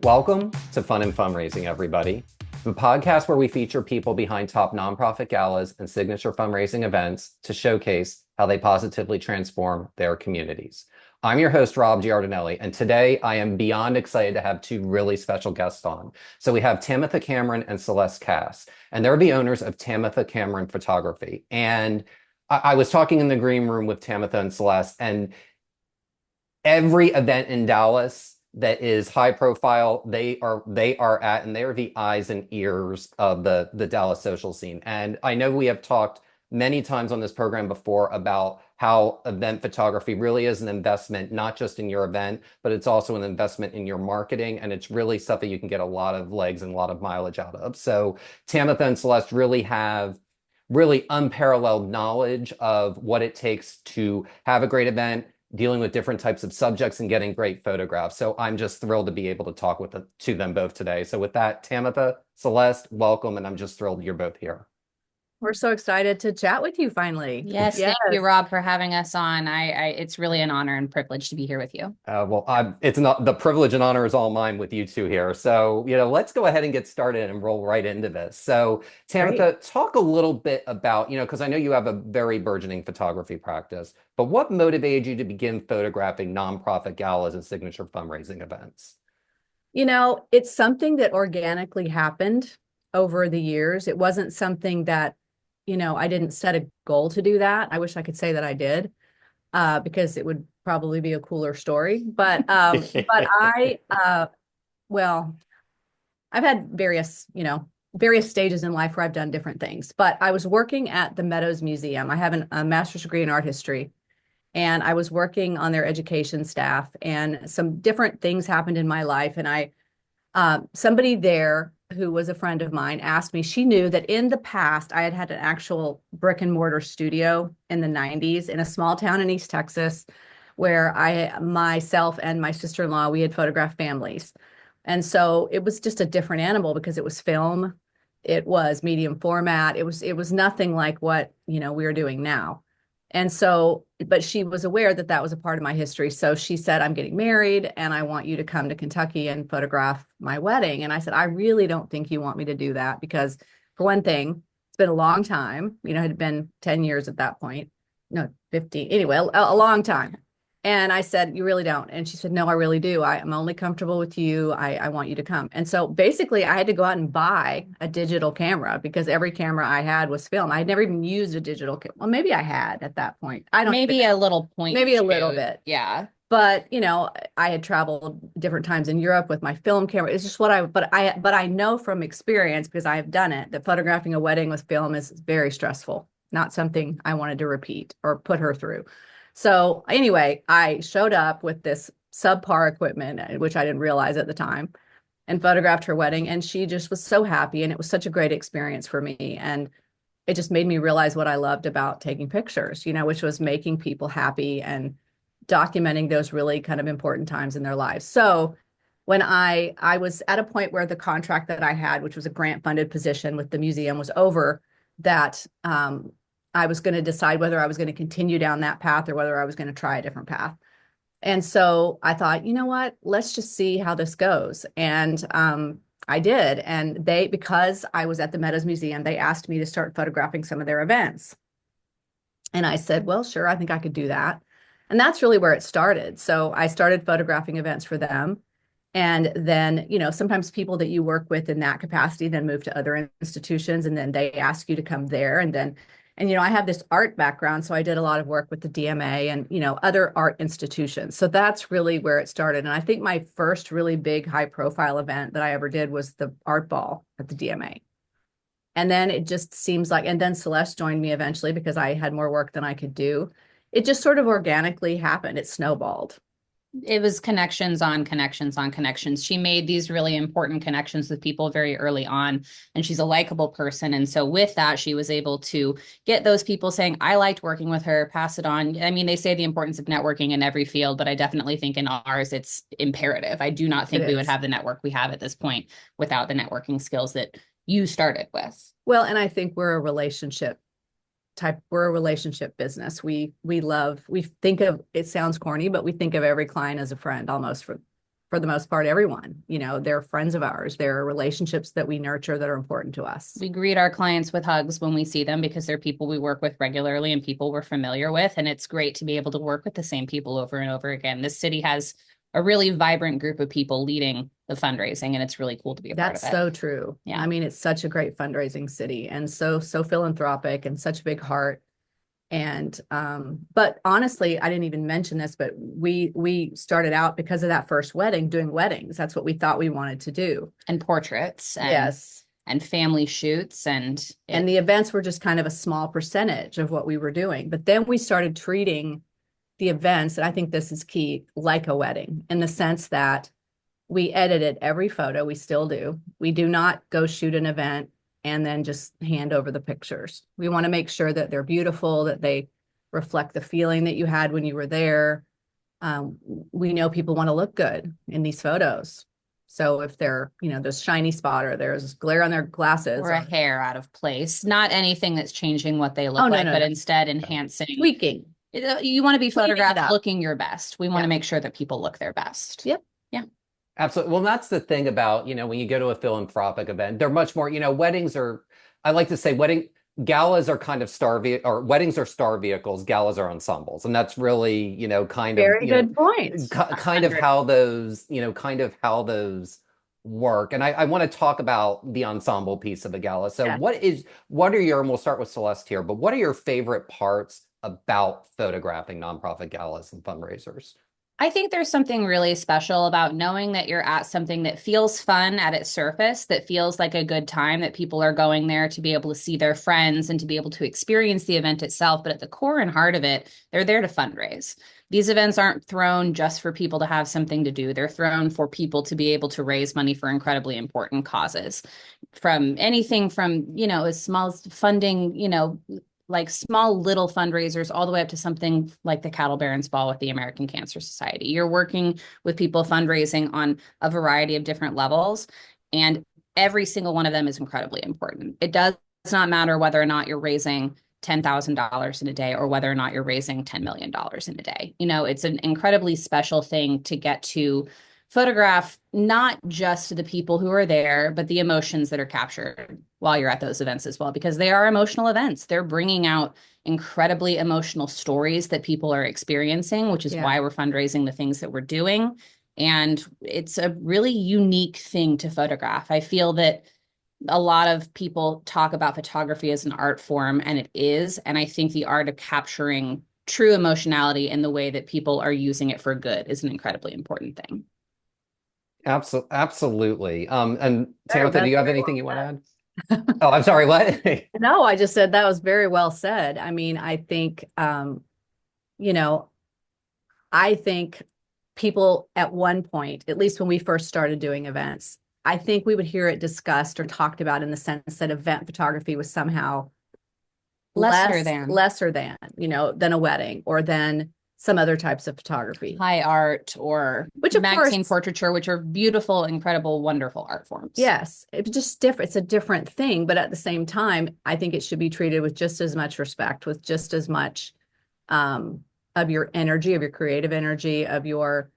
Welcome to Fun and Fundraising, everybody, the podcast where we feature people behind top nonprofit galas and signature fundraising events to showcase how they positively transform their communities. I'm your host, Rob Giardinelli, and today I am beyond excited to have two really special guests on. So we have Tamytha Cameron and Celeste Cass, and they're the owners of Tamytha Cameron Photography. And I was talking in the green room with Tamytha and Celeste, and every event in Dallas that is high profile, they are at, and they are the eyes and ears of the Dallas social scene. And I know we have talked many times on this program before about how event photography really is an investment, not just in your event, but it's also an investment in your marketing. And it's really stuff that you can get a lot of legs and a lot of mileage out of. So Tamytha and Celeste really have really unparalleled knowledge of what it takes to have a great event, dealing with different types of subjects and getting great photographs. So I'm just thrilled to be able to talk to them both today. So with that, Tamytha, Celeste, welcome. And I'm just thrilled you're both here. We're so excited to chat with you finally. Yes, thank you, Rob, for having us on. It's really an honor and privilege to be here with you. It's not the privilege and honor is all mine with you two here. So, let's go ahead and get started and roll right into this. So, Tamytha, talk a little bit about, because I know you have a very burgeoning photography practice, but what motivated you to begin photographing nonprofit galas and signature fundraising events? It's something that organically happened over the years. It wasn't something that I didn't set a goal to do that. I wish I could say that I did, because it would probably be a cooler story. But well, I've had various stages in life where I've done different things. But I was working at the Meadows Museum. I have a master's degree in art history, and I was working on their education staff. And some different things happened in my life, and somebody there who was a friend of mine asked me, she knew that in the past I had an actual brick and mortar studio in the 90s in a small town in East Texas where myself and my sister-in-law, we had photographed families. And so it was just a different animal because it was film, it was medium format, it was nothing like what, we're doing now. And so, but she was aware that that was a part of my history. So she said, I'm getting married and I want you to come to Kentucky and photograph my wedding. And I said, I really don't think you want me to do that because, for one thing, it's been a long time. It had been 10 years at that point. No, 15. Anyway, a long time. And I said, you really don't. And she said, no, I really do. I'm only comfortable with you. I want you to come. And so basically I had to go out and buy a digital camera because every camera I had was film. I had never even used a digital camera. Well, maybe I had at that point. I don't Maybe a little point. Maybe a little bit. Yeah. But, I had traveled different times in Europe with my film camera. It's just but I know from experience, because I have done it, that photographing a wedding with film is very stressful. Not something I wanted to repeat or put her through. So anyway, I showed up with this subpar equipment, which I didn't realize at the time, and photographed her wedding. And she just was so happy. And it was such a great experience for me. And it just made me realize what I loved about taking pictures, which was making people happy and documenting those really kind of important times in their lives. So when I was at a point where the contract that I had, which was a grant funded position with the museum, was over, that I was going to decide whether I was going to continue down that path or whether I was going to try a different path. And so I thought, you know what, let's just see how this goes. And I did. And because I was at the Meadows Museum, they asked me to start photographing some of their events. And I said, well, sure, I think I could do that. And that's really where it started. So I started photographing events for them. And then, sometimes people that you work with in that capacity then move to other institutions, and then they ask you to come there. And I have this art background, so I did a lot of work with the DMA and, other art institutions. So that's really where it started. And I think my first really big high profile event that I ever did was the art ball at the DMA. And then it just seems like, and then Celeste joined me eventually because I had more work than I could do. It just sort of organically happened. It snowballed. It was connections on connections on connections. She made these really important connections with people very early on, and she's a likable person. And so with that, she was able to get those people saying, I liked working with her, pass it on. I mean, they say the importance of networking in every field, but I definitely think in ours, it's imperative. I do not think we would have the network we have at this point without the networking skills that you started with. Well, and I think we're a relationship business. We think of, it sounds corny, but we think of every client as a friend almost for for the most part, everyone. They're friends of ours. They're relationships that we nurture that are important to us. We greet our clients with hugs when we see them because they're people we work with regularly and people we're familiar with. And it's great to be able to work with the same people over and over again. This city has a really vibrant group of people leading the fundraising, and it's really cool to be a part of it. That's so true. Yeah. I mean, it's such a great fundraising city and so philanthropic and such a big heart. And but honestly, I didn't even mention this, but we started out because of that first wedding doing weddings. That's what we thought we wanted to do. And portraits and Yes. and family shoots and the events were just kind of a small percentage of what we were doing. But then we started treating the events, and I think this is key, like a wedding, in the sense that we edited every photo. We still do. We do not go shoot an event and then just hand over the pictures. We want to make sure that they're beautiful, that they reflect the feeling that you had when you were there. We know people want to look good in these photos. So if they're, there's shiny spot or there's glare on their glasses or a hair out of place, not anything that's changing what they look like, but instead enhancing. Tweaking. You want to be photographed looking your best. We want to make sure that people look their best. Yep. Yeah. Absolutely. Well, that's the thing about, when you go to a philanthropic event, they're much more, weddings are, I like to say galas are kind of weddings are star vehicles, galas are ensembles. And that's really, kind of, very good point. Kind of how those, work. And I want to talk about the ensemble piece of a gala. So what are your, and we'll start with Celeste here, but what are your favorite parts about photographing nonprofit galas and fundraisers? I think there's something really special about knowing that you're at something that feels fun at its surface, that feels like a good time, that people are going there to be able to see their friends and to be able to experience the event itself. But at the core and heart of it, they're there to fundraise. These events aren't thrown just for people to have something to do. They're thrown for people to be able to raise money for incredibly important causes. From anything from, as small as funding, like small little fundraisers all the way up to something like the Cattle Barons Ball with the American Cancer Society. You're working with people fundraising on a variety of different levels, and every single one of them is incredibly important. It does not matter whether or not you're raising $10,000 in a day or whether or not you're raising $10 million in a day. It's an incredibly special thing to get to photograph not just the people who are there, but the emotions that are captured while you're at those events as well, because they are emotional events. They're bringing out incredibly emotional stories that people are experiencing, which is why we're fundraising the things that we're doing. And it's a really unique thing to photograph. I feel that a lot of people talk about photography as an art form, and it is. And I think the art of capturing true emotionality in the way that people are using it for good is an incredibly important thing. Absolutely. And Tamytha, do you have anything you want to add? Oh, I'm sorry, what? No, I just said that was very well said. I mean, I think, I think people at one point, at least when we first started doing events, I think we would hear it discussed or talked about in the sense that event photography was somehow lesser than, than a wedding or than some other types of photography. High art or magazine portraiture, which are beautiful, incredible, wonderful art forms. Yes, it's just different. It's a different thing, but at the same time, I think it should be treated with just as much respect, with just as much of your energy, of your creative energy, of your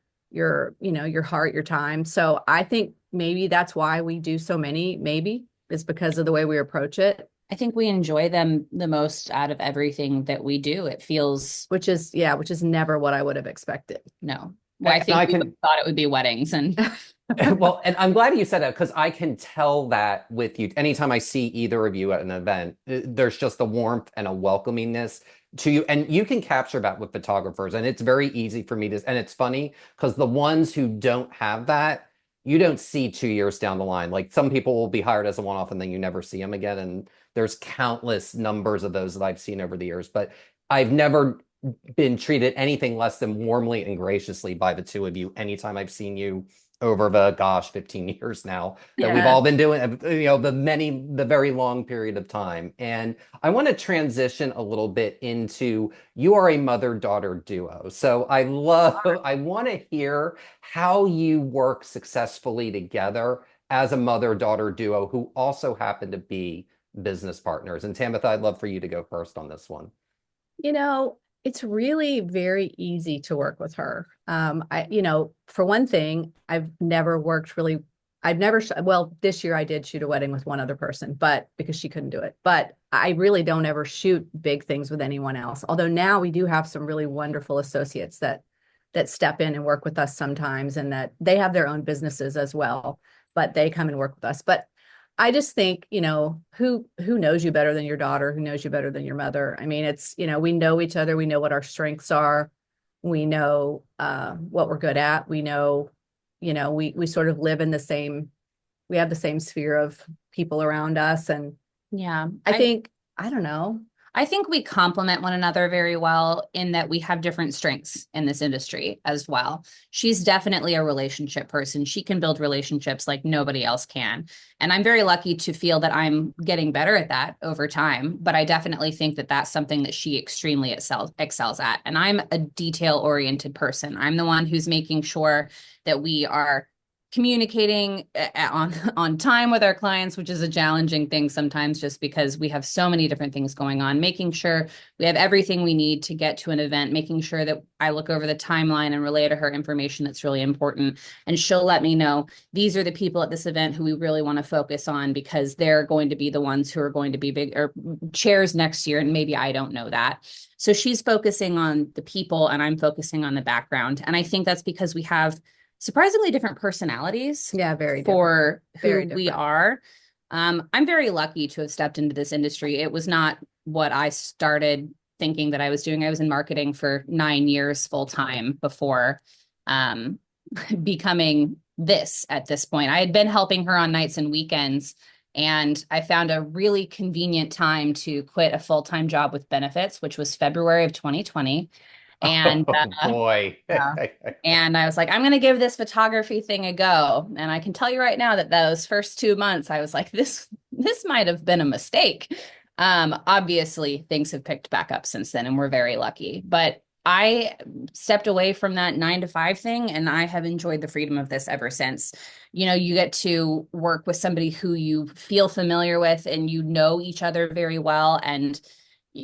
heart, your time. So I think maybe that's why we do so many, maybe it's because of the way we approach it. I think we enjoy them the most out of everything that we do. It feels, which is never what I would have expected. No, well, I think we thought it would be weddings and. Well, and I'm glad you said that because I can tell that with you. Anytime I see either of you at an event, there's just a warmth and a welcomingness to you. And you can capture that with photographers. And it's very easy for me to, and it's funny because the ones who don't have that, you don't see 2 years down the line. Like some people will be hired as a one-off and then you never see them again. And there's countless numbers of those that I've seen over the years, but I've never been treated anything less than warmly and graciously by the two of you anytime I've seen you over the 15 years now that we've all been doing, the very long period of time. And I want to transition a little bit into, you are a mother-daughter duo. So I want to hear how you work successfully together as a mother-daughter duo who also happen to be business partners. And Tamytha, I'd love for you to go first on this one. It's really very easy to work with her. For one thing, well, this year I did shoot a wedding with one other person, but because she couldn't do it. But I really don't ever shoot big things with anyone else. Although now we do have some really wonderful associates that step in and work with us sometimes, and that they have their own businesses as well, but they come and work with us. But I just think, who knows you better than your daughter, who knows you better than your mother? I mean, it's, we know each other, we know what our strengths are, we know what we're good at, we know, we sort of live in we have the same sphere of people around us. And Yeah. I don't know. I think we complement one another very well in that we have different strengths in this industry as well. She's definitely a relationship person. She can build relationships like nobody else can. And I'm very lucky to feel that I'm getting better at that over time. But I definitely think that that's something that she extremely excels at. And I'm a detail-oriented person. I'm the one who's making sure that we are communicating on time with our clients, which is a challenging thing sometimes just because we have so many different things going on, making sure we have everything we need to get to an event, making sure that I look over the timeline and relay to her information that's really important. And she'll let me know, these are the people at this event who we really want to focus on because they're going to be the ones who are going to be big or chairs next year. And maybe I don't know that. So she's focusing on the people and I'm focusing on the background. And I think that's because we have surprisingly different personalities. Yeah, very for different. who we are. I'm very lucky to have stepped into this industry. It was not what I started thinking that I was doing. I was in marketing for 9 years full time before becoming this at this point. I had been helping her on nights and weekends, and I found a really convenient time to quit a full-time job with benefits, which was February of 2020. And Boy. yeah. And I was like, I'm going to give this photography thing a go. And I can tell you right now that those first 2 months, I was like, this might have been a mistake. Obviously, things have picked back up since then, and we're very lucky. But I stepped away from that 9 to 5 thing, and I have enjoyed the freedom of this ever since. You get to work with somebody who you feel familiar with, and you know each other very well. And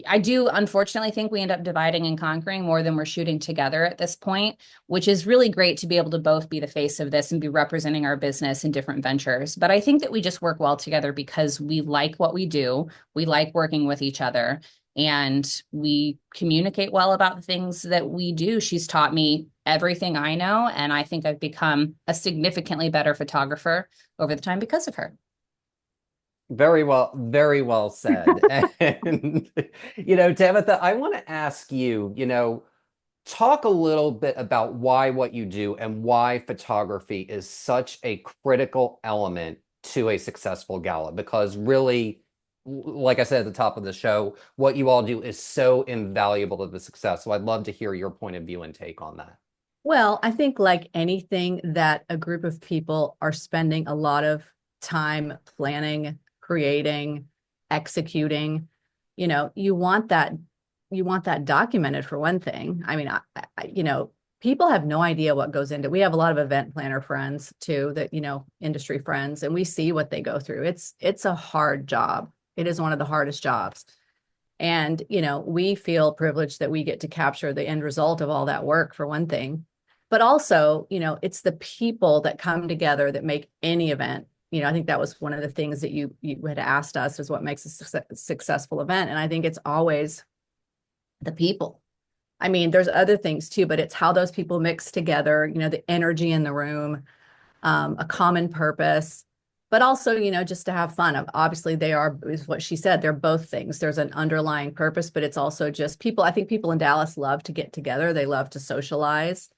I do unfortunately think we end up dividing and conquering more than we're shooting together at this point, which is really great to be able to both be the face of this and be representing our business in different ventures. But I think that we just work well together because we like what we do. We like working with each other, and we communicate well about the things that we do. She's taught me everything I know, and I think I've become a significantly better photographer over the time because of her. Very well said. And, Tamytha, I want to ask you, talk a little bit about why what you do and why photography is such a critical element to a successful gala. Because really, like I said at the top of the show, what you all do is so invaluable to the success. So I'd love to hear your point of view and take on that. Well, I think like anything that a group of people are spending a lot of time planning, creating, executing, you want that documented for one thing. I mean, people have no idea what goes into. We have a lot of event planner friends too, that, industry friends, and we see what they go through. It's a hard job. It is one of the hardest jobs. And, we feel privileged that we get to capture the end result of all that work for one thing. But also, it's the people that come together that make any event. I think that was one of the things that you had asked us is what makes a successful event. And I think it's always the people. I mean, there's other things too, but it's how those people mix together, the energy in the room, a common purpose, but also, just to have fun. Obviously, is what she said, they're both things. There's an underlying purpose, but it's also just people. I think people in Dallas love to get together. They love to socialize.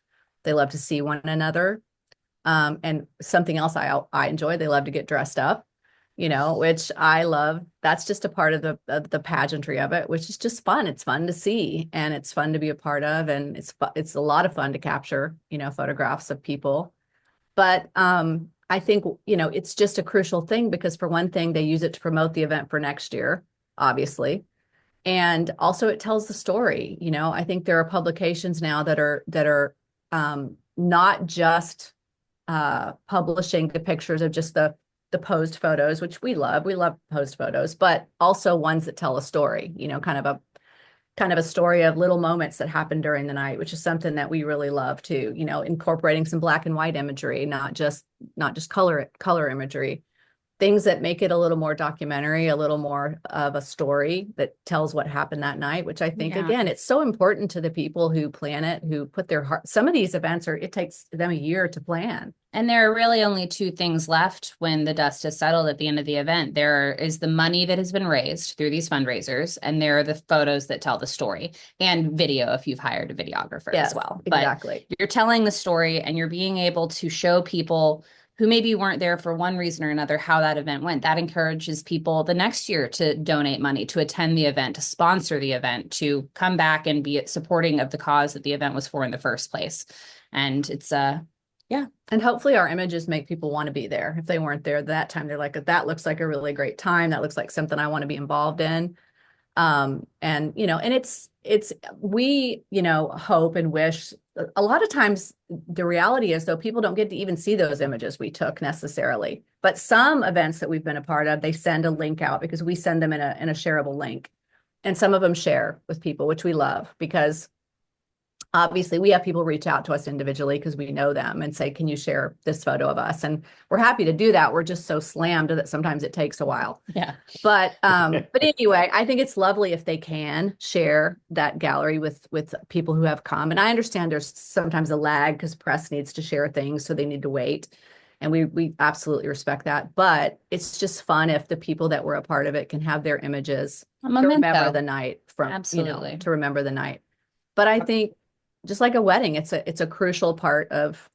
They love to see one another. And something else I enjoy, they love to get dressed up, which I love. That's just a part of the pageantry of it, which is just fun. It's fun to see, and it's fun to be a part of, and it's a lot of fun to capture, photographs of people. But I think, it's just a crucial thing because for one thing, they use it to promote the event for next year, obviously. And also it tells the story. I think there are publications now that are not just publishing the pictures of just the posed photos, which we love posed photos, but also ones that tell a story, kind of kind of a story of little moments that happen during the night, which is something that we really love too, incorporating some black and white imagery, not just color imagery, things that make it a little more documentary, a little more of a story that tells what happened that night, which I think, again, it's so important to the people who plan it, who put their heart. Some of these events it takes them a year to plan. And there are really only two things left when the dust is settled at the end of the event. There is the money that has been raised through these fundraisers, and there are the photos that tell the story, and video if you've hired a videographer as well. Exactly. But you're telling the story, and you're being able to show people who maybe weren't there for one reason or another how that event went. That encourages people the next year to donate money, to attend the event, to sponsor the event, to come back and be supporting of the cause that the event was for in the first place. And it's yeah. And hopefully our images make people want to be there. If they weren't there that time, they're like, that looks like a really great time. That looks like something I want to be involved in. And we hope and wish. A lot of times the reality is, though, people don't get to even see those images we took necessarily. But some events that we've been a part of, they send a link out because we send them in a shareable link. And some of them share with people, which we love, because obviously we have people reach out to us individually because we know them and say, can you share this photo of us? And we're happy to do that. We're just so slammed that sometimes it takes a while. Yeah. But anyway, I think it's lovely if they can share that gallery with people who have come. And I understand there's sometimes a lag because press needs to share things, so they need to wait. And we absolutely respect that. But it's just fun if the people that were a part of it can have their images to remember the night Absolutely. to remember the night. But I think just like a wedding, it's a crucial part of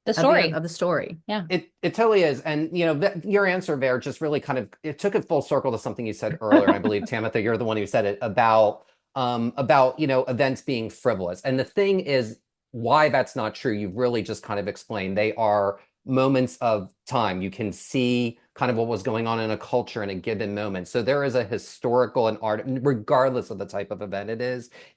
the story. Of the story. Yeah. It totally is. And, your answer there just really it took it full circle to something you said earlier. And I believe, Tamytha, you're the one who said it about events being frivolous. And the thing is, why that's not true, you've really just kind of explained. They are moments of time. You can see kind of what was going on in a culture in a given moment. So there is a historical and art, regardless of the type of event it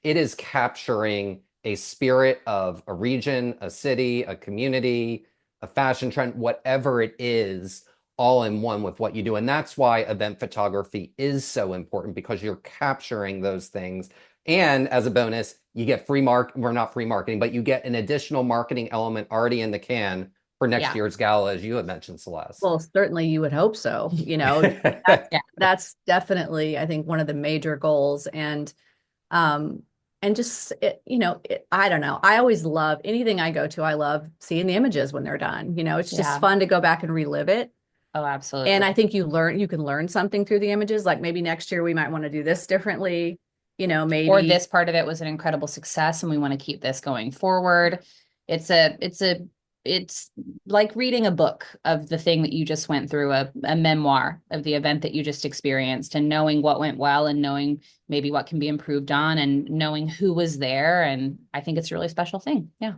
is capturing a spirit of a region, a city, a community, a fashion trend, whatever it is, all in one with what you do. And that's why event photography is so important, because you're capturing those things. And as a bonus, you get not free marketing, but you get an additional marketing element already in the can for next year's gala, as you had mentioned, Celeste. Well, certainly you would hope so. That's definitely, I think, one of the major goals. And just, I don't know. I always love anything I go to. I love seeing the images when they're done. It's just fun to go back and relive it. Oh, absolutely. And I think you can learn something through the images. Like maybe next year we might want to do this differently. Maybe. Or this part of it was an incredible success and we want to keep this going forward. It's like reading a book of the thing that you just went through, a memoir of the event that you just experienced, and knowing what went well and knowing maybe what can be improved on and knowing who was there. And I think it's a really special thing. Yeah.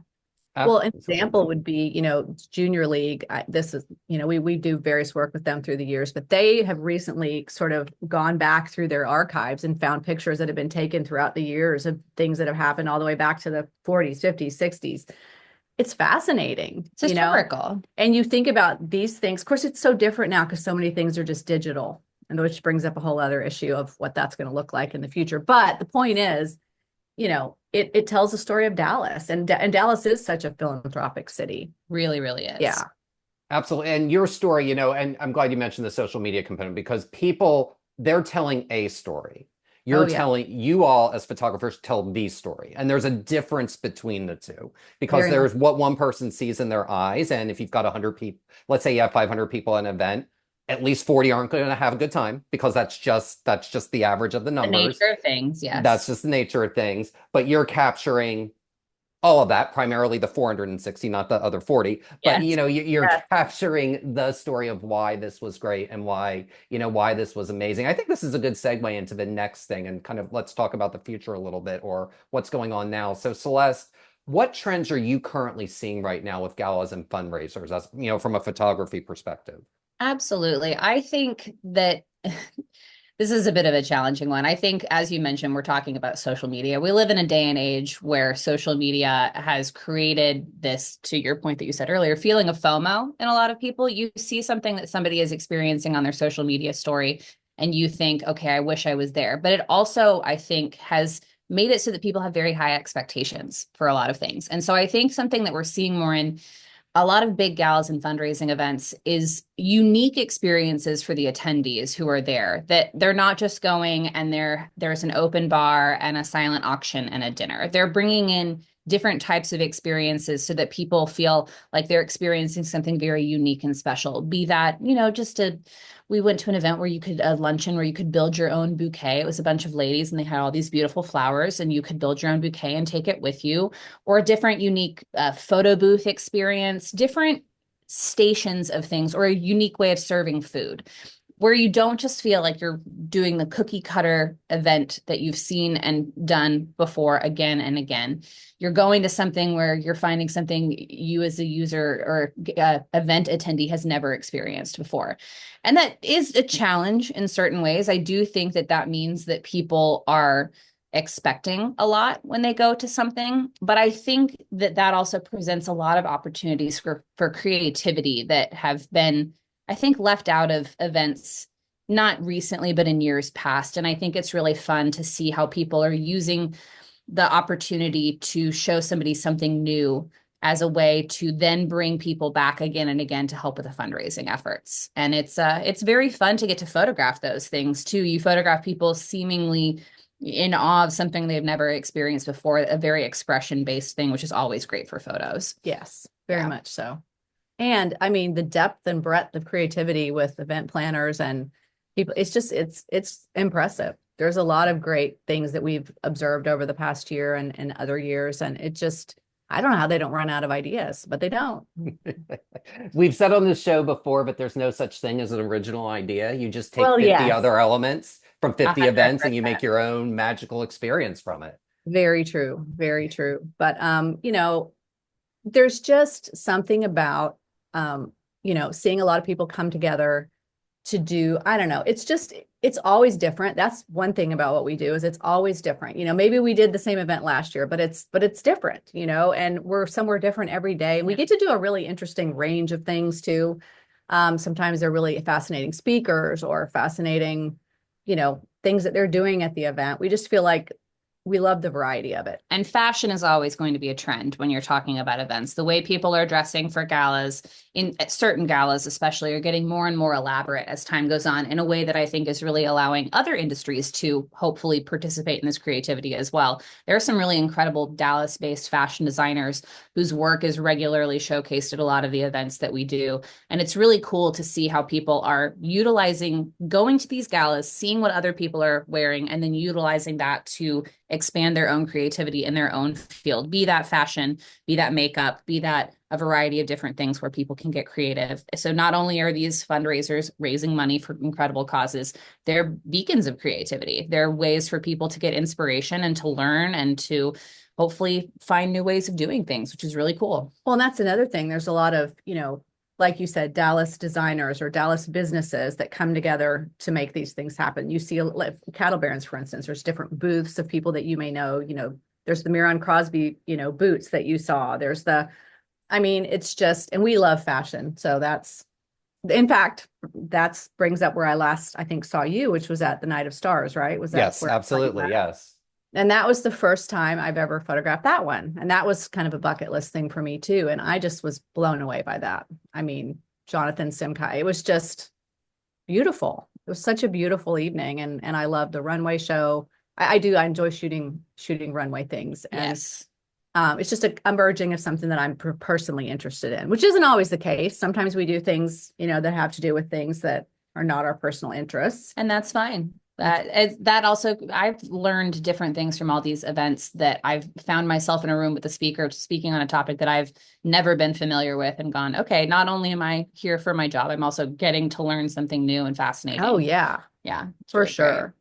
Well, an example would be, Junior League. This is, we do various work with them through the years, but they have recently sort of gone back through their archives and found pictures that have been taken throughout the years of things that have happened all the way back to the 40s, 50s, 60s. It's fascinating. It's historical. And you think about these things. Of course, it's so different now because so many things are just digital, and which brings up a whole other issue of what that's going to look like in the future. But the point is, it tells the story of Dallas, and Dallas is such a philanthropic city. Really, really is. Yeah. Absolutely. And your story, and I'm glad you mentioned the social media component, because they're telling a story. You're telling, you all as photographers tell the story. And there's a difference between the two, because there's what one person sees in their eyes. And if you've got 100 people, let's say you have 500 people at an event, at least 40 aren't going to have a good time, because that's just the average of the numbers. The nature of things, yes. That's just the nature of things. But you're capturing all of that, primarily the 460, not the other 40. But you're capturing the story of why this was great and why this was amazing. I think this is a good segue into the next thing, and kind of let's talk about the future a little bit, or what's going on now. So Celeste, what trends are you currently seeing right now with galas and fundraisers, as from a photography perspective? Absolutely. I think that this is a bit of a challenging one. I think, as you mentioned, we're talking about social media. We live in a day and age where social media has created this, to your point that you said earlier, feeling of FOMO in a lot of people. You see something that somebody is experiencing on their social media story, and you think, okay, I wish I was there. But it also, I think, has made it so that people have very high expectations for a lot of things. And so I think something that we're seeing more in a lot of big galas and fundraising events is unique experiences for the attendees who are there, that they're not just going and there's an open bar and a silent auction and a dinner. They're bringing in different types of experiences so that people feel like they're experiencing something very unique and special. Be that, we went to an event where a luncheon where you could build your own bouquet. It was a bunch of ladies and they had all these beautiful flowers and you could build your own bouquet and take it with you, or a different unique photo booth experience, different stations of things, or a unique way of serving food, where you don't just feel like you're doing the cookie cutter event that you've seen and done before again and again. You're going to something where you're finding something you as a user or event attendee has never experienced before. And that is a challenge in certain ways. I do think that means that people are expecting a lot when they go to something, but I think that also presents a lot of opportunities for creativity that have been, I think, left out of events, not recently, but in years past. And I think it's really fun to see how people are using the opportunity to show somebody something new as a way to then bring people back again and again to help with the fundraising efforts. And it's very fun to get to photograph those things too. You photograph people seemingly in awe of something they've never experienced before, a very expression-based thing, which is always great for photos. Yes, very much so. And I mean, the depth and breadth of creativity with event planners and people, it's impressive. There's a lot of great things that we've observed over the past year and other years. And I don't know how they don't run out of ideas, but they don't. We've said on this show before, but there's no such thing as an original idea. You just take Well, 50 yes. other elements from 50 events and you 100%. make your own magical experience from it. Very true. Very true. But, there's just something about, seeing a lot of people come together to do, I don't know, it's always different. That's one thing about what we do is it's always different. Maybe we did the same event last year, but it's different, and we're somewhere different every day. And we get to do a really interesting range of things too. Sometimes they're really fascinating speakers or fascinating, things that they're doing at the event. We just feel like we love the variety of it. And fashion is always going to be a trend when you're talking about events. The way people are dressing for galas, in certain galas especially, are getting more and more elaborate as time goes on in a way that I think is really allowing other industries to hopefully participate in this creativity as well. There are some really incredible Dallas-based fashion designers whose work is regularly showcased at a lot of the events that we do. And it's really cool to see how people are utilizing going to these galas, seeing what other people are wearing, and then utilizing that to expand their own creativity in their own field, be that fashion, be that makeup, be that a variety of different things where people can get creative. So not only are these fundraisers raising money for incredible causes, they're beacons of creativity. They're ways for people to get inspiration and to learn and to hopefully find new ways of doing things, which is really cool. Well, and that's another thing. There's a lot of, like you said, Dallas designers or Dallas businesses that come together to make these things happen. You see cattle barons, for instance, there's different booths of people that you may know, there's the Miron Crosby, boots that you saw. It's just, and we love fashion. So in fact, that brings up where I last, I think, saw you, which was at the Night of Stars, right? Yes, absolutely. Yes. And that was the first time I've ever photographed that one. And that was kind of a bucket list thing for me too. And I just was blown away by that. Jonathan Simkai, it was just beautiful. It was such a beautiful evening. And I love the runway show. I enjoy shooting runway things. And yes. It's just a merging of something that I'm personally interested in, which isn't always the case. Sometimes we do things, that have to do with things that are not our personal interests. And that's fine. That also, I've learned different things from all these events that I've found myself in a room with a speaker speaking on a topic that I've never been familiar with and gone, okay, not only am I here for my job, I'm also getting to learn something new and fascinating. Oh, yeah. Yeah, for really sure.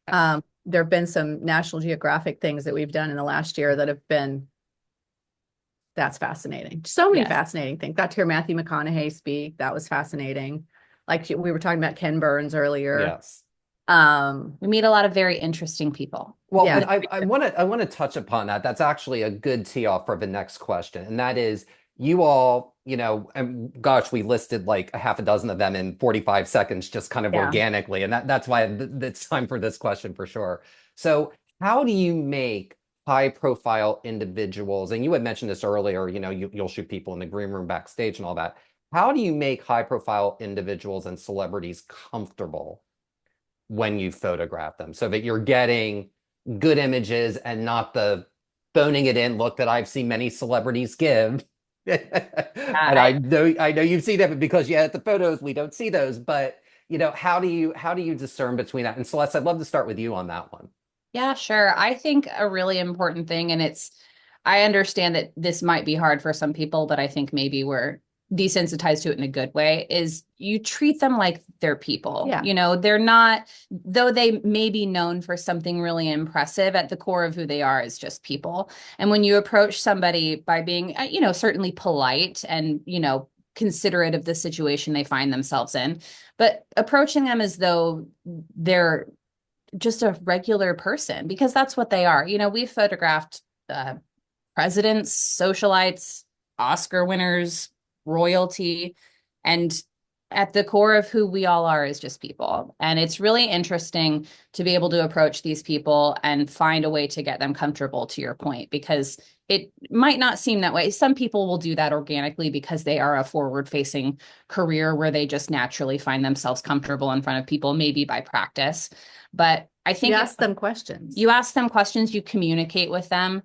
There have been some National Geographic things that we've done in the last year that have been, that's fascinating. So many fascinating things. Got to hear Matthew McConaughey speak. That was fascinating. Like we were talking about Ken Burns earlier. Yes. We meet a lot of very interesting people. Well, yeah. I want to touch upon that. That's actually a good tee off for the next question. And that is, you all, and gosh, we listed like a half a dozen of them in 45 seconds, just kind of Yeah. organically. And that's why it's time for this question for sure. So how do you make high profile individuals, and you had mentioned this earlier, you'll shoot people in the green room backstage and all that. How do you make high profile individuals and celebrities comfortable when you photograph them so that you're getting good images and not the phoning it in look that I've seen many celebrities give? And I know you've seen it because you had the photos, we don't see those, but how do you discern between that? And Celeste, I'd love to start with you on that one. Yeah, sure. I think a really important thing, and I understand that this might be hard for some people, but I think maybe we're desensitized to it in a good way, is you treat them like they're people. Yeah. They're not, though they may be known for something really impressive, at the core of who they are is just people. And when you approach somebody by being, certainly polite and, considerate of the situation they find themselves in, but approaching them as though they're just a regular person, because that's what they are. We've photographed presidents, socialites, Oscar winners, royalty, and at the core of who we all are is just people. And it's really interesting to be able to approach these people and find a way to get them comfortable, to your point, because it might not seem that way. Some people will do that organically because they are a forward-facing career where they just naturally find themselves comfortable in front of people, maybe by practice. But I think you ask them questions. You ask them questions, you communicate with them.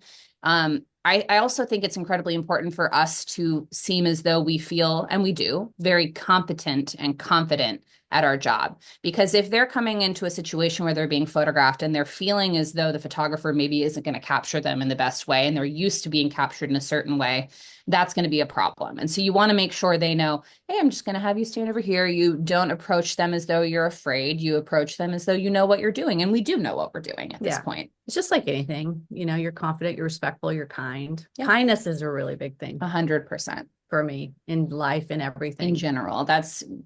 I also think it's incredibly important for us to seem as though we feel, and we do, very competent and confident at our job. Because if they're coming into a situation where they're being photographed and they're feeling as though the photographer maybe isn't going to capture them in the best way, and they're used to being captured in a certain way, that's going to be a problem. And so you want to make sure they know, hey, I'm just going to have you stand over here. You don't approach them as though you're afraid. You approach them as though you know what you're doing. And we do know what we're doing at this point. It's just like anything, you're confident, you're respectful, you're kind. Yeah. Kindness is a really big thing. 100%. For me in life and everything. In general,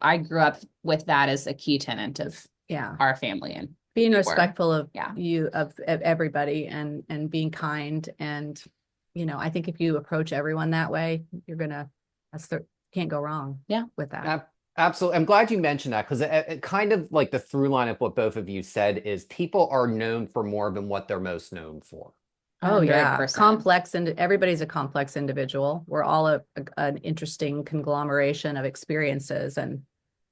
I grew up with that as a key tenet of our family, and being respectful of of everybody and being kind. And, I think if you approach everyone that way, can't go wrong with that. Absolutely. I'm glad you mentioned that, because it kind of like the through line of what both of you said is people are known for more than what they're most known for. Oh, 100%. Yeah. Complex, and everybody's a complex individual. We're all an interesting conglomeration of experiences and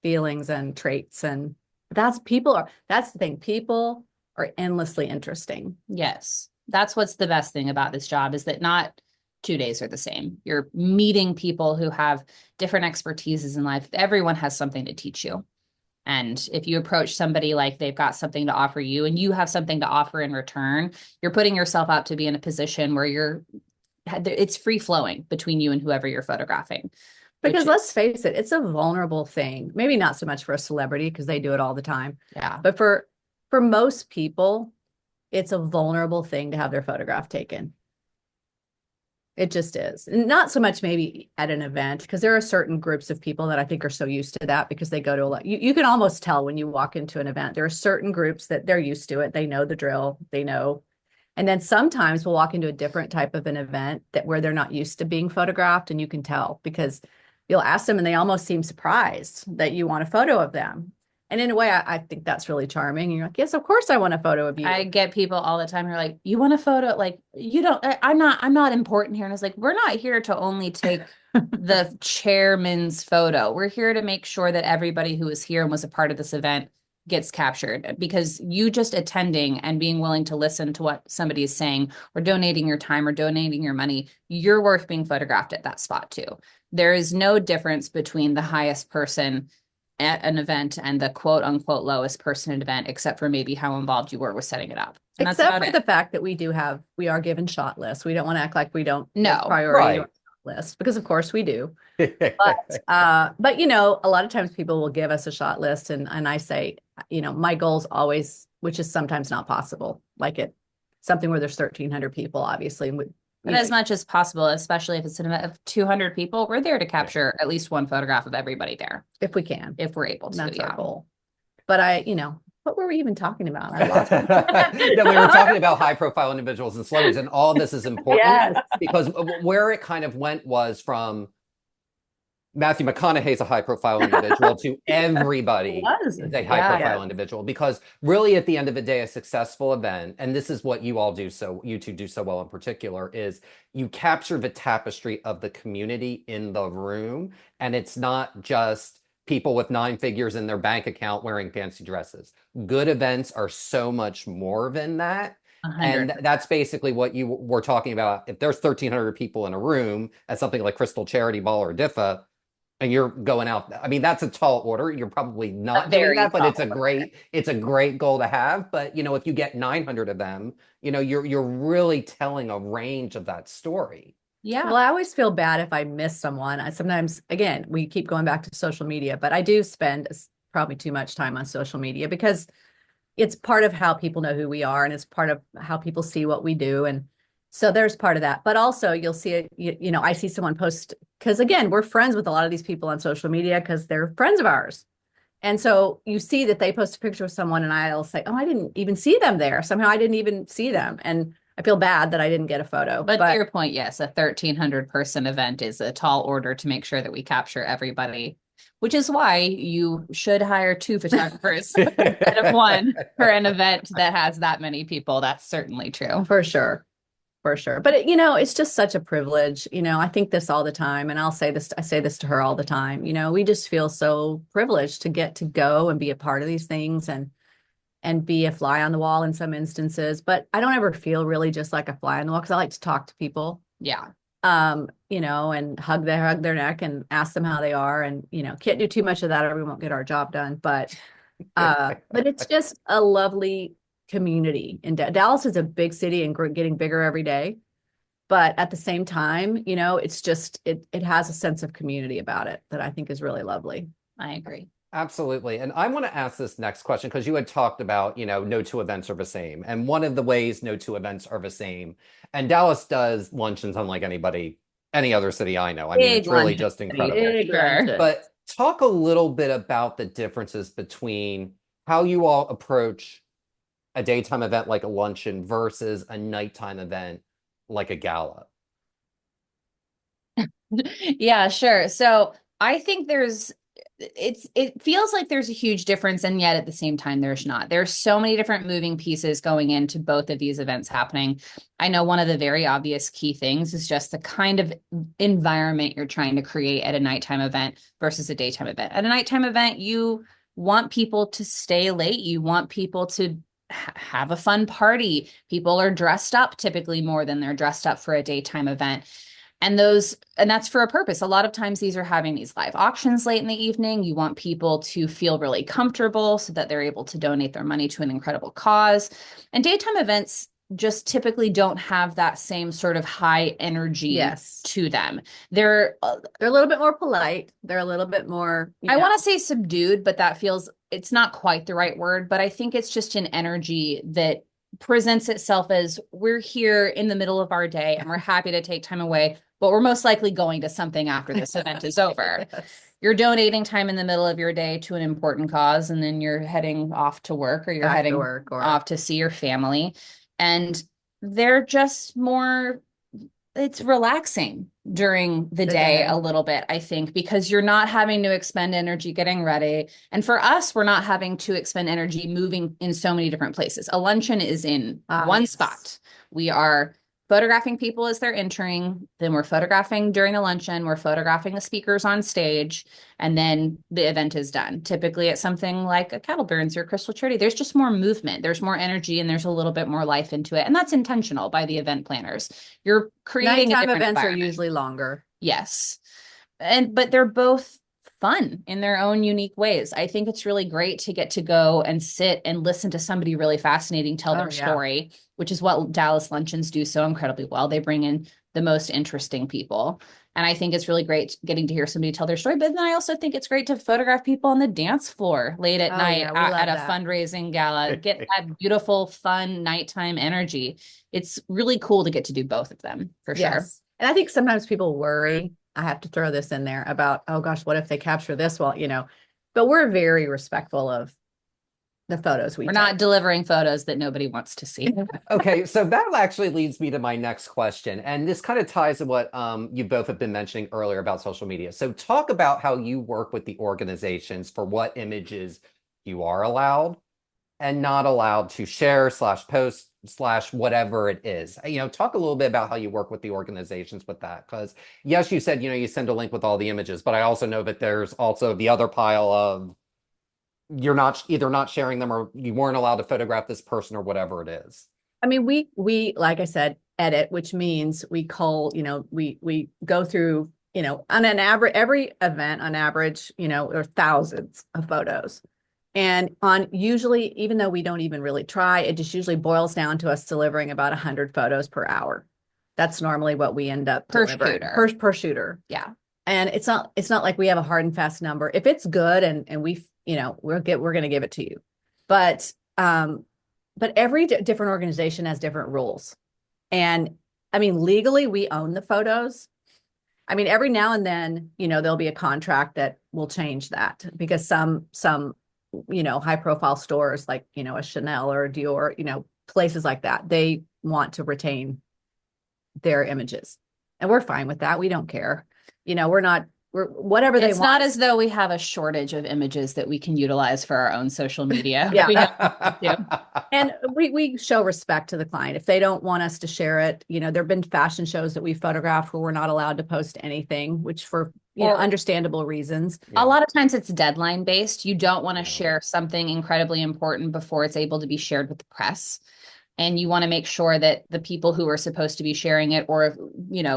feelings and traits. And that's the thing. People are endlessly interesting. Yes. That's what's the best thing about this job, is that not 2 days are the same. You're meeting people who have different expertises in life. Everyone has something to teach you. And if you approach somebody like they've got something to offer you and you have something to offer in return, you're putting yourself out to be in a position where it's free flowing between you and whoever you're photographing. Because let's face it, it's a vulnerable thing. Maybe not so much for a celebrity because they do it all the time. Yeah. But for most people, it's a vulnerable thing to have their photograph taken. It just is. Not so much maybe at an event, because there are certain groups of people that I think are so used to that because they go to a lot. You can almost tell when you walk into an event. There are certain groups that they're used to it. They know the drill. They know. And then sometimes we'll walk into a different type of an event where they're not used to being photographed, and you can tell because you'll ask them and they almost seem surprised that you want a photo of them. And in a way, I think that's really charming. And you're like, yes, of course I want a photo of you. I get people all the time who are like, you want a photo? Like, you don't, I'm not important here. And it's like, we're not here to only take the chairman's photo. We're here to make sure that everybody who is here and was a part of this event gets captured, because you just attending and being willing to listen to what somebody is saying, or donating your time or donating your money, you're worth being photographed at that spot too. There is no difference between the highest person at an event and the quote unquote lowest person at an event, except for maybe how involved you were with setting it up. And except for the fact that we are given shot lists. We don't want to act like we don't priority to our shot list, because of course we do. But a lot of times people will give us a shot list, and I say, my goal's always, which is sometimes not possible, like something where there's 1,300 people, obviously. But as much as possible, especially if it's an event of 200 people, we're there to capture at least one photograph of everybody there. If we can. If we're able to. That's our goal. But what were we even talking about? I lost No, we were talking about high profile individuals and celebrities, and all this is important Yes. because where it kind of went was from Matthew McConaughey's a high profile individual to everybody Was. is a Yeah. high profile individual, because really at the end of the day, a successful event, and this is what you all do, so you two do so well in particular, is you capture the tapestry of the community in the room. And it's not just people with 9 figures in their bank account wearing fancy dresses. Good events are so much more than that. And 100. that's basically what you were talking about. If there's 1,300 people in a room at something like Crystal Charity Ball or DIFA, and you're going out, I mean, that's a tall order. You're probably not doing very that, but tall it's a great goal to have. But if you get 900 of them, you're really telling a range of that story. Yeah. Well, I always feel bad if I miss someone. I sometimes, again, we keep going back to social media, but I do spend probably too much time on social media because it's part of how people know who we are, and it's part of how people see what we do. And so there's part of that. But also you'll see it, I see someone post, because again, we're friends with a lot of these people on social media because they're friends of ours. And so you see that they post a picture of someone and I'll say, oh, I didn't even see them there. Somehow I didn't even see them. And I feel bad that I didn't get a photo. But to your point, yes, a 1,300 person event is a tall order to make sure that we capture everybody, which is why you should hire 2 photographers instead of 1 for an event that has that many people. That's certainly true. For sure. For sure. But it's just such a privilege. I think this all the time, and I say this to her all the time. We just feel so privileged to get to go and be a part of these things and be a fly on the wall in some instances. But I don't ever feel really just like a fly on the wall because I like to talk to people. Yeah. And hug their neck and ask them how they are. And, can't do too much of that or we won't get our job done. But it's just a lovely community. And Dallas is a big city and getting bigger every day. But at the same time, it's just, it has a sense of community about it that I think is really lovely. I agree. Absolutely. And I want to ask this next question because you had talked about, no 2 events are the same. And one of the ways no 2 events are the same, and Dallas does luncheons unlike any other city I know. I mean, it's really just incredible. Sure. But talk a little bit about the differences between how you all approach a daytime event like a luncheon versus a nighttime event like a gala. Yeah, sure. So I think it feels like there's a huge difference, and yet at the same time there's not. There's so many different moving pieces going into both of these events happening. I know one of the very obvious key things is just the kind of environment you're trying to create at a nighttime event versus a daytime event. At a nighttime event, you want people to stay late. You want people to have a fun party. People are dressed up typically more than they're dressed up for a daytime event. And that's for a purpose. A lot of times these are having these live auctions late in the evening. You want people to feel really comfortable so that they're able to donate their money to an incredible cause. And daytime events just typically don't have that same sort of high energy to them. They're a little bit more polite. They're a little bit more, I want to say subdued, but it's not quite the right word, but I think it's just an energy that presents itself as we're here in the middle of our day and we're happy to take time away, but we're most likely going to something after this event is over. Yes. You're donating time in the middle of your day to an important cause, and then you're heading off to work, or you're heading off to see your family. And they're just more, it's relaxing during the day a little bit, I think, because you're not having to expend energy getting ready. And for us, we're not having to expend energy moving in so many different places. A luncheon is in one spot. We are photographing people as they're entering, then we're photographing during the luncheon, we're photographing the speakers on stage, and then the event is done. Typically at something like a Cattle Burns or Crystal Charity, there's just more movement, there's more energy, and there's a little bit more life into it. And that's intentional by the event planners. You're creating nighttime events are usually longer. Yes. But they're both fun in their own unique ways. I think it's really great to get to go and sit and listen to somebody really fascinating tell their story, which is what Dallas luncheons do so incredibly well. They bring in the most interesting people. And I think it's really great getting to hear somebody tell their story. But then I also think it's great to photograph people on the dance floor late at night at a fundraising gala, get that beautiful, fun nighttime energy. It's really cool to get to do both of them for sure. And I think sometimes people worry, I have to throw this in there, about, oh gosh, what if they capture this? Well, but we're very respectful of the photos we We're take. not delivering photos that nobody wants to see. Okay, so that actually leads me to my next question. And this kind of ties to what you both have been mentioning earlier about social media. So talk about how you work with the organizations for what images you are allowed and not allowed to share slash post slash whatever it is. Talk a little bit about how you work with the organizations with that. Because yes, you said, you send a link with all the images, but I also know that there's also the other pile of you're not either not sharing them or you weren't allowed to photograph this person or whatever it is. I mean, we like I said, edit, which means we call, we go through, on an average, every event on average, there are thousands of photos. And on usually, even though we don't even really try, it just usually boils down to us delivering about 100 photos per hour. That's normally what we end up Per delivering shooter. per shooter. Yeah. And it's not like we have a hard and fast number. If it's good and we're going to give it to you. But every different organization has different rules. And I mean, legally, we own the photos. I mean, every now and then, there'll be a contract that will change that because some high profile stores like, a Chanel or a Dior, places like that, they want to retain their images. And we're fine with that. We don't care. We're whatever they want. It's not as though we have a shortage of images that we can utilize for our own social media. Yeah. And we show respect to the client. If they don't want us to share it, there have been fashion shows that we photographed where we're not allowed to post anything, which for understandable reasons. A lot of times it's deadline based. You don't want to share something incredibly important before it's able to be shared with the press. And you want to make sure that the people who are supposed to be sharing it or,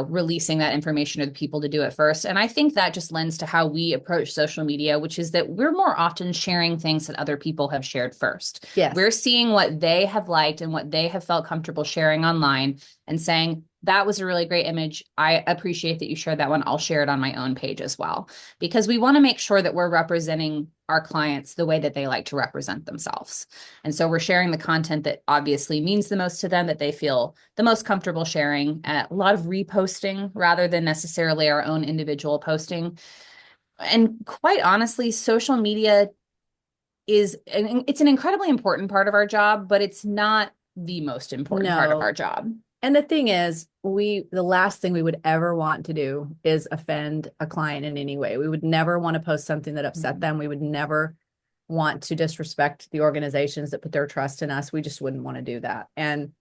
releasing that information are the people to do it first. And I think that just lends to how we approach social media, which is that we're more often sharing things that other people have shared first. Yes. We're seeing what they have liked and what they have felt comfortable sharing online and saying, that was a really great image. I appreciate that you shared that one. I'll share it on my own page as well, because we want to make sure that we're representing our clients the way that they like to represent themselves. And so we're sharing the content that obviously means the most to them, that they feel the most comfortable sharing. A lot of reposting rather than necessarily our own individual posting. And quite honestly, social media it's an incredibly important part of our job, but it's not the most important part of our job. And the thing is, the last thing we would ever want to do is offend a client in any way. We would never want to post something that upset them. We would never want to disrespect the organizations that put their trust in us. We just wouldn't want to do that. And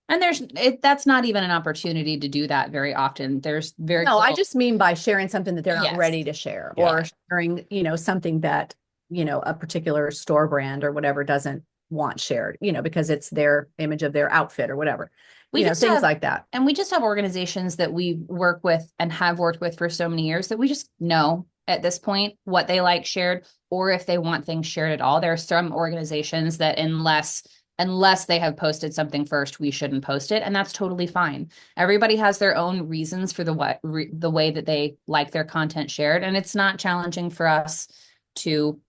that's not even an opportunity to do that very often. I just mean by sharing something that they're not ready to share, or sharing, something that, a particular store brand or whatever doesn't want shared, because it's their image of their outfit or whatever. Things like that. And we just have organizations that we work with and have worked with for so many years that we just know at this point what they like shared, or if they want things shared at all. There are some organizations that unless they have posted something first, we shouldn't post it. And that's totally fine. Everybody has their own reasons for the way that they like their content shared. And it's not challenging for us to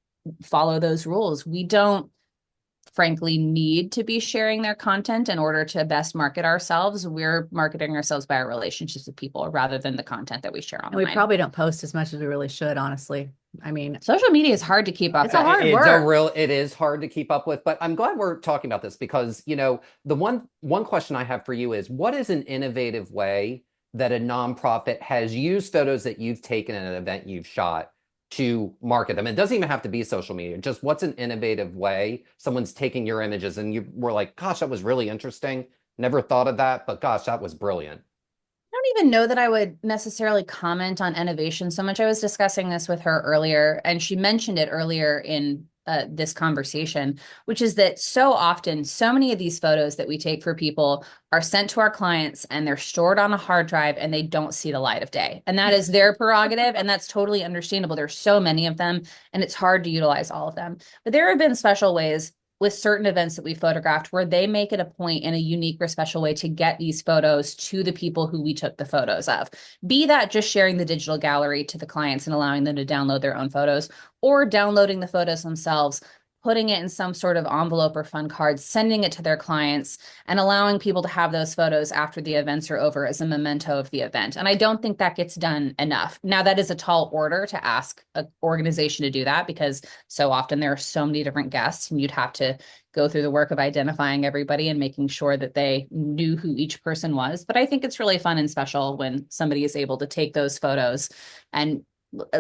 follow those rules. We don't frankly need to be sharing their content in order to best market ourselves. We're marketing ourselves by our relationships with people rather than the content that we share online. And we probably don't post as much as we really should, honestly. I mean, social media is hard to keep up. It's a hard work. It is hard to keep up with, but I'm glad we're talking about this because, the one question I have for you is, what is an innovative way that a nonprofit has used photos that you've taken in an event you've shot to market them? It doesn't even have to be social media. Just what's an innovative way someone's taking your images and you were like, gosh, that was really interesting. Never thought of that, but gosh, that was brilliant. I don't even know that I would necessarily comment on innovation so much. I was discussing this with her earlier, and she mentioned it earlier in this conversation, which is that so often, so many of these photos that we take for people are sent to our clients and they're stored on a hard drive and they don't see the light of day. And that is their prerogative. And that's totally understandable. There's so many of them and it's hard to utilize all of them. But there have been special ways with certain events that we photographed where they make it a point in a unique or special way to get these photos to the people who we took the photos of. Be that just sharing the digital gallery to the clients and allowing them to download their own photos, or downloading the photos themselves, putting it in some sort of envelope or fun card, sending it to their clients, and allowing people to have those photos after the events are over as a memento of the event. And I don't think that gets done enough. Now, that is a tall order to ask an organization to do that, because so often there are so many different guests, and you'd have to go through the work of identifying everybody and making sure that they knew who each person was. But I think it's really fun and special when somebody is able to take those photos and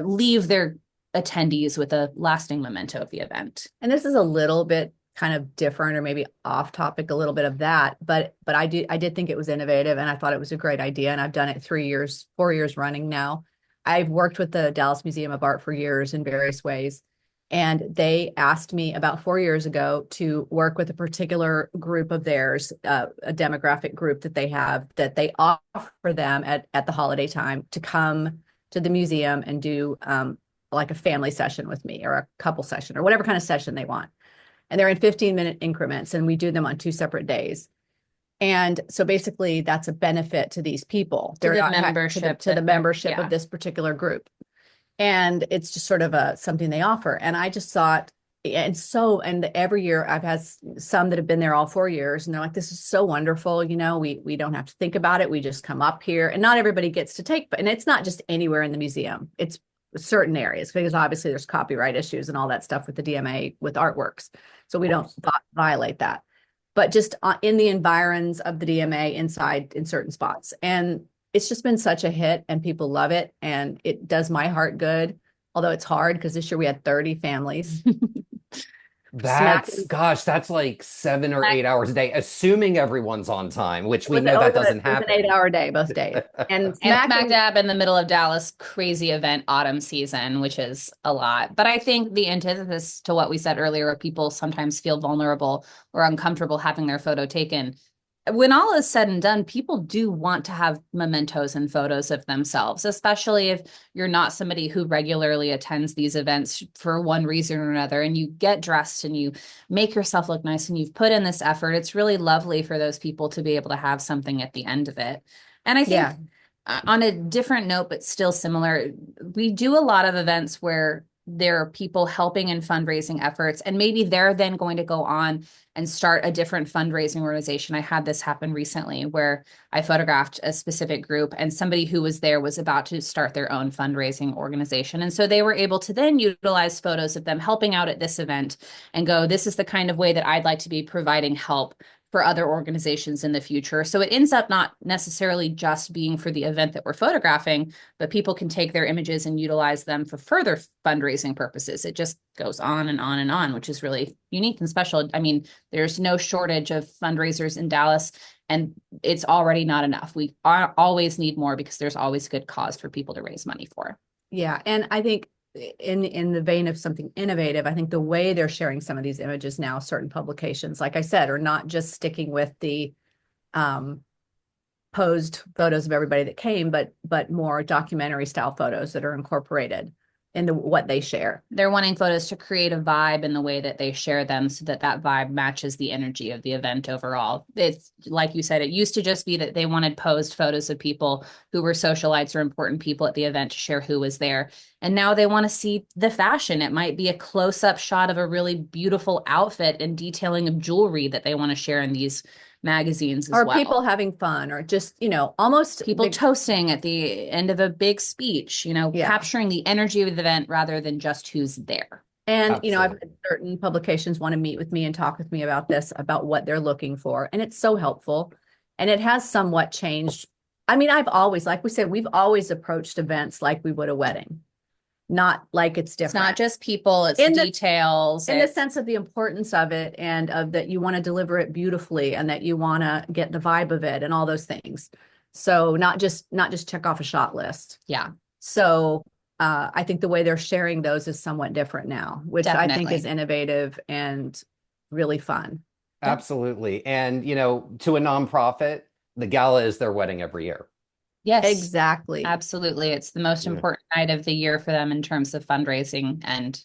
leave their attendees with a lasting memento of the event. And this is a little bit kind of different, or maybe off topic a little bit of that, but I did think it was innovative, and I thought it was a great idea, and I've done it 4 years running now. I've worked with the Dallas Museum of Art for years in various ways, and they asked me about 4 years ago to work with a particular group of theirs, a demographic group that they have, that they offer them at the holiday time to come to the museum and do like a family session with me, or a couple session, or whatever kind of session they want. And they're in 15-minute increments, and we do them on 2 separate days. And so basically that's a benefit to these people. To the membership. To the membership of this particular group. And it's just sort of something they offer. And I just thought, and every year I've had some that have been there all 4 years, and they're like, this is so wonderful. We don't have to think about it. We just come up here, and not everybody gets to take, and it's not just anywhere in the museum. It's certain areas, because obviously there's copyright issues and all that stuff with the DMA with artworks. So we don't violate that, but just in the environs of the DMA inside in certain spots. And it's just been such a hit, and people love it. And it does my heart good, although it's hard because this year we had 30 families. That's like 7 or 8 hours a day, assuming everyone's on time, which we know that doesn't happen. It was an 8-hour day both days. And smack dab in the middle of Dallas, crazy event autumn season, which is a lot. But I think the antithesis to what we said earlier, people sometimes feel vulnerable or uncomfortable having their photo taken. When all is said and done, people do want to have mementos and photos of themselves, especially if you're not somebody who regularly attends these events for one reason or another, and you get dressed and you make yourself look nice and you've put in this effort. It's really lovely for those people to be able to have something at the end of it. And I think on a different note, but still similar, we do a lot of events where there are people helping in fundraising efforts, and maybe they're then going to go on and start a different fundraising organization. I had this happen recently where I photographed a specific group, and somebody who was there was about to start their own fundraising organization. And so they were able to then utilize photos of them helping out at this event and go, this is the kind of way that I'd like to be providing help for other organizations in the future. So it ends up not necessarily just being for the event that we're photographing, but people can take their images and utilize them for further fundraising purposes. It just goes on and on and on, which is really unique and special. I mean, there's no shortage of fundraisers in Dallas, and it's already not enough. We always need more, because there's always a good cause for people to raise money for. Yeah. And I think in the vein of something innovative, I think the way they're sharing some of these images now, certain publications, like I said, are not just sticking with the posed photos of everybody that came, but more documentary style photos that are incorporated into what they share. They're wanting photos to create a vibe in the way that they share them, so that that vibe matches the energy of the event overall. It's like you said, it used to just be that they wanted posed photos of people who were socialites or important people at the event to share who was there. And now they want to see the fashion. It might be a close-up shot of a really beautiful outfit and detailing of jewelry that they want to share in these magazines as well. Or people having fun, or just, almost people toasting at the end of a big speech, capturing the energy of the event rather than just who's there. And, I've had certain publications want to meet with me and talk with me about this, about what they're looking for. And it's so helpful. And it has somewhat changed. I mean, I've always, like we said, we've always approached events like we would a wedding. Not like it's different. It's not just people, it's details. In the sense of the importance of it, and of that you want to deliver it beautifully, and that you want to get the vibe of it and all those things. So not just check off a shot list. Yeah. So I think the way they're sharing those is somewhat different now, which I think is innovative and really fun. Absolutely. And, to a nonprofit, the gala is their wedding every year. Yes, exactly. Absolutely. It's the most important night of the year for them in terms of fundraising. And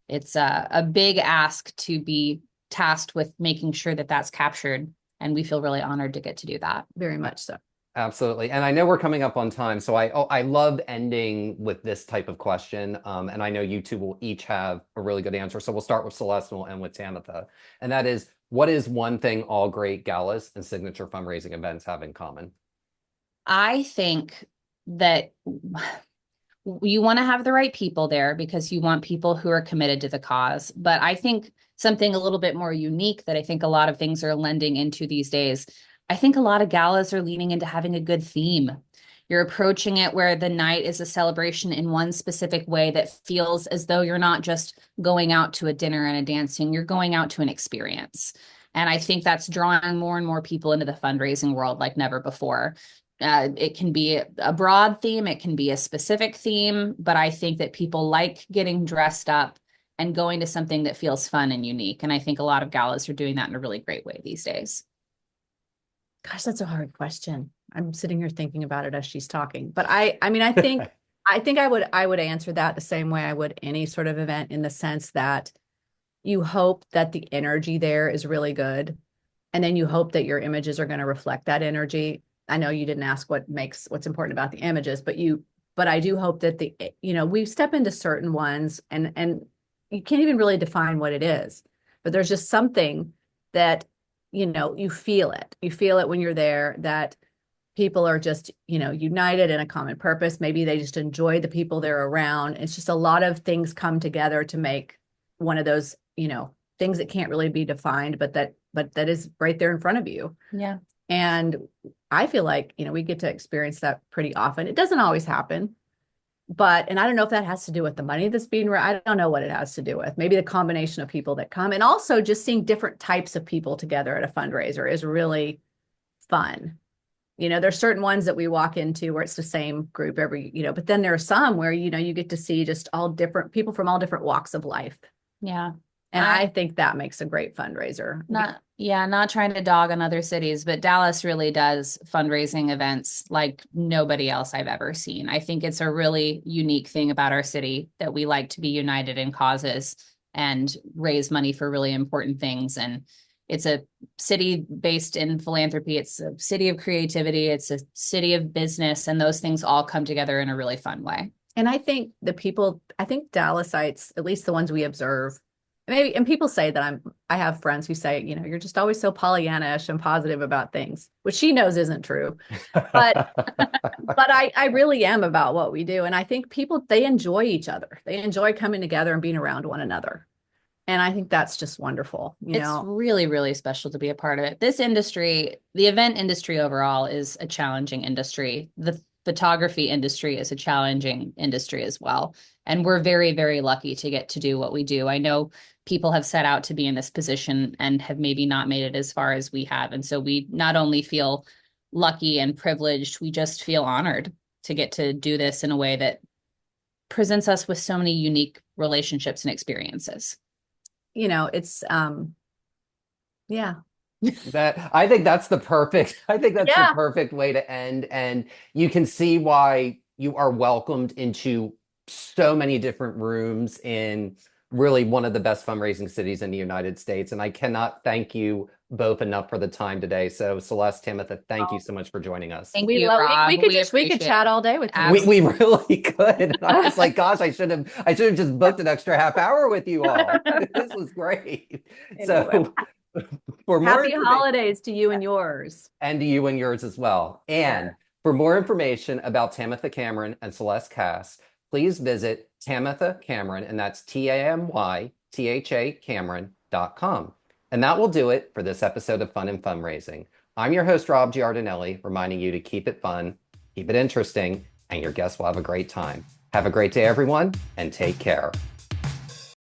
it's a big ask to be tasked with making sure that that's captured. And we feel really honored to get to do that. Very much so. Absolutely. And I know we're coming up on time, so I love ending with this type of question. And I know you two will each have a really good answer. So we'll start with Celeste and we'll end with Tamytha. And that is, what is one thing all great galas and signature fundraising events have in common? I think that you want to have the right people there because you want people who are committed to the cause. But I think something a little bit more unique that I think a lot of things are lending into these days. I think a lot of galas are leaning into having a good theme. You're approaching it where the night is a celebration in one specific way that feels as though you're not just going out to a dinner and a dancing, you're going out to an experience. And I think that's drawing more and more people into the fundraising world like never before. It can be a broad theme, it can be a specific theme, but I think that people like getting dressed up and going to something that feels fun and unique. And I think a lot of galas are doing that in a really great way these days. Gosh, that's a hard question. I'm sitting here thinking about it as she's talking. But I mean, I think I would answer that the same way I would any sort of event, in the sense that you hope that the energy there is really good. And then you hope that your images are going to reflect that energy. I know you didn't ask what's important about the images, but I do hope that we step into certain ones and you can't even really define what it is, but there's just something that, you feel it. You feel it when you're there, that people are just, united in a common purpose. Maybe they just enjoy the people they're around. It's just a lot of things come together to make one of those, things that can't really be defined, but that is right there in front of you. Yeah. And I feel like, we get to experience that pretty often. It doesn't always happen, and I don't know if that has to do with the money that's being, I don't know what it has to do with. Maybe the combination of people that come, and also just seeing different types of people together at a fundraiser is really fun. There's certain ones that we walk into where it's the same group but then there are some where, you get to see just all different people from all different walks of life. Yeah. And I think that makes a great fundraiser. Not trying to dog on other cities, but Dallas really does fundraising events like nobody else I've ever seen. I think it's a really unique thing about our city that we like to be united in causes and raise money for really important things. And it's a city based in philanthropy. It's a city of creativity. It's a city of business. And those things all come together in a really fun way. And I think Dallasites, at least the ones we observe, and people say that I have friends who say, you're just always so Pollyanna-ish and positive about things, which she knows isn't true. But I really am about what we do. And I think they enjoy each other. They enjoy coming together and being around one another. And I think that's just wonderful. It's really, really special to be a part of it. This industry, the event industry overall, is a challenging industry. The photography industry is a challenging industry as well. And we're very, very lucky to get to do what we do. I know people have set out to be in this position and have maybe not made it as far as we have. And so we not only feel lucky and privileged, we just feel honored to get to do this in a way that presents us with so many unique relationships and experiences. It's, yeah. I think that's the perfect way to end. And you can see why you are welcomed into so many different rooms in really one of the best fundraising cities in the United States. And I cannot thank you both enough for the time today. So Celeste, Tamytha, thank you so much for joining us. Thank you, Rob. We could chat all day with you. We really could. And I was like, gosh, I should have just booked an extra half hour with you all. This was great. Anyway. So for more happy holidays to you and yours. And to you and yours as well. And for more information about Tamytha Cameron and Celeste Cass, please visit Tamytha Cameron, and that's TAMYTHA Cameron.com. And that will do it for this episode of Fun and Fundraising. I'm your host, Rob Giardinelli, reminding you to keep it fun, keep it interesting, and your guests will have a great time. Have a great day, everyone, and take care.